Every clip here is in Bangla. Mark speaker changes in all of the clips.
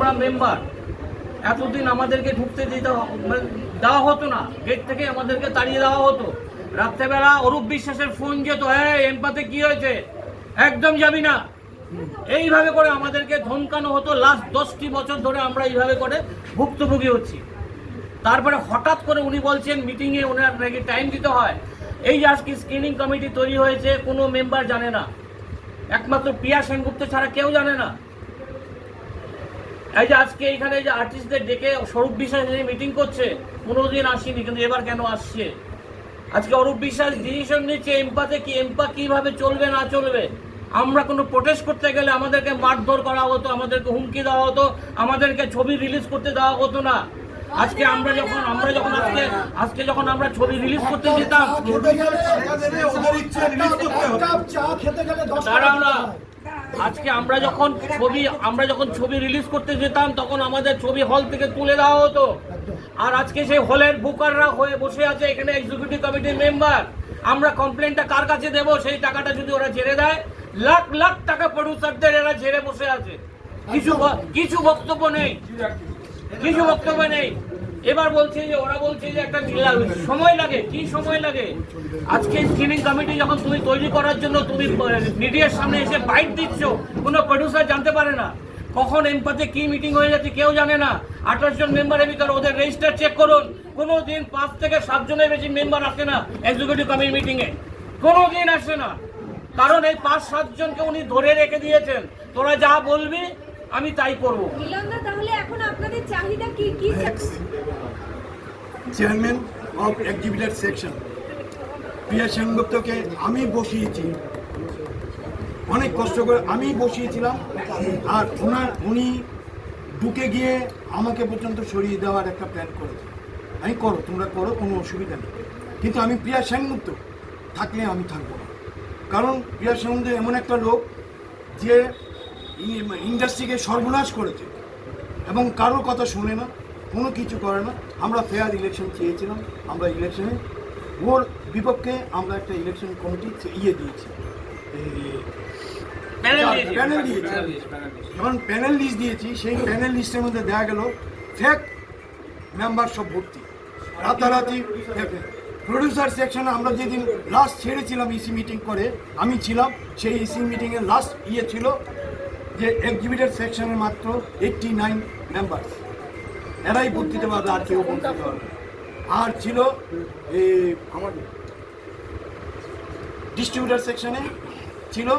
Speaker 1: আমরা মেম্বার, এতদিন আমাদেরকে ঢুকতে দেওয়া হতো না, গেট থেকে আমাদেরকে তাড়িয়ে দেওয়া হতো। রাত্রেবেলা অরূপ বিশ্বাসের ফোন যেত, হ্যাঁ এমপাতে কি হয়েছে, একদম যাবি না, এইভাবে করে আমাদেরকে ধমকানো হতো। লাস্ট 10টি বছর ধরে আমরা এইভাবে করে ভুক্তভোগী হচ্ছি। তারপরে হঠাৎ করে উনি বলছেন মিটিংয়ে ওনার নাকি টাইম দিতে হয়। এই যে আজকে স্ক্রিনিং কমিটি তৈরি হয়েছে, কোনো মেম্বার জানে না, একমাত্র প্রিয়া সেনগুপ্ত ছাড়া কেউ জানে না। এই যে আজকে এখানে যে আর্টিস্টদের ডেকে স্বরূপ বিশ্বাস মিটিং করছে, কোনোদিন আসেনি, কিন্তু এবার কেন আসছে? আজকে অরূপ বিশ্বাস ডিসিশন নিচ্ছে এমপাতে কি, এমপা কিভাবে চলবে না চলবে। আমরা কোনো প্রোটেস্ট করতে গেলে আমাদেরকে মারধর করা হতো, আমাদেরকে হুমকি দেওয়া হতো, আমাদেরকে ছবি রিলিজ করতে দেওয়া হতো না। আজকে আমরা যখন আজকে যখন আমরা ছবি রিলিজ করতে যেতাম, আজকে আমরা যখন ছবি রিলিজ করতে যেতাম তখন আমাদের ছবি হল থেকে তুলে দেওয়া হতো। আর আজকে সেই হলের বুকাররা হয়ে বসে আছে এখানে এক্সিকিউটিভ কমিটির মেম্বার। আমরা কমপ্লেনটা কার কাছে দেব? সেই টাকাটা যদি ওরা ঝেড়ে দেয়, লাখ লাখ টাকা প্রডিউসারদের এরা ঝেড়ে বসে আছে, কিছু বক্তব্য নেই, কিছু বক্তব্য নেই। এবার বলছে যে ওরা বলছে যে একটা সময় লাগে, কি সময় লাগে? আজকে স্ক্রিনিং কমিটি যখন তুমি তৈরি করার জন্য তুমি মিডিয়ার সামনে এসে বাইট দিচ্ছ, কোনো প্রডিউসার জানতে পারে না কখন এমপাতে কি মিটিং হয়ে যাচ্ছে, কেউ জানে না। 28 জন মেম্বারের ভিতরে ওদের রেজিস্টার চেক করুন, কোনো দিন 5 থেকে 7 জনের বেশি মেম্বার আসে না এক্সিকিউটিভ কমিটি মিটিংয়ে, কোনো দিন আসে না। কারণ এই 5-7 জনকে উনি ধরে রেখে দিয়েছেন, তোরা যা বলবি আমি তাই করবো।
Speaker 2: তাহলে এখন আপনাদের চাহিদা কি?
Speaker 3: চেয়ারম্যান অফ এক্সিবিটর সেকশন প্রিয়া সেনগুপ্তকে আমি বসিয়েছি, অনেক কষ্ট করে আমি বসিয়েছিলাম। আর উনি ঢুকে গিয়ে আমাকে পর্যন্ত সরিয়ে দেওয়ার একটা প্ল্যান করেছে। আমি করো, তোমরা করো, কোনো অসুবিধা নেই, কিন্তু আমি প্রিয়া সেনগুপ্ত থাকলে আমি থাকবো না। কারণ প্রিয়া সেনগুপ্ত এমন একটা লোক যে ইন্ডাস্ট্রিকে সর্বনাশ করেছে এবং কারোর কথা শুনে না, কোনো কিছু করে না। আমরা ফেয়ার ইলেকশন চেয়েছিলাম, আমরা ইলেকশনে ওর বিপক্ষে আমরা একটা ইলেকশন কমিটি দিয়েছি, প্যানেল দিয়েছি। যখন প্যানেল লিস্ট দিয়েছি, সেই প্যানেল লিস্টের মধ্যে দেখা গেল ফেক মেম্বার সব ভর্তি, রাতারাতি। প্রডিউসার সেকশনে আমরা যেদিন লাস্ট ছেড়েছিলাম ইসি মিটিং করে, আমি ছিলাম, সেই ইসি মিটিংয়ের লাস্ট ছিল যে এক্সিবিটর সেকশনের মাত্র 89 মেম্বার, এরাই ভোট দিতে পারবে, আর কেউ ভোট দিতে পারবে। আর ছিল আমার ডিস্ট্রিবিউটার সেকশনে ছিল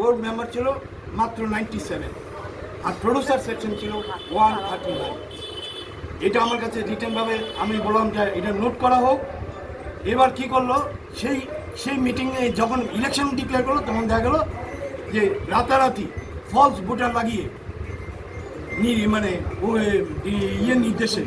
Speaker 3: ওর মেম্বার ছিল মাত্র 97, আর প্রডিউসার সেকশন ছিল 139। এটা আমার কাছে রিটার্নভাবে আমি বললাম যে এটা নোট করা হোক। এবার কি করলো, সেই মিটিংয়ে যখন ইলেকশন ডিক্লেয়ার করলো, তখন দেখা গেল যে রাতারাতি ফলস ভোটার লাগিয়ে মানে নির্দেশে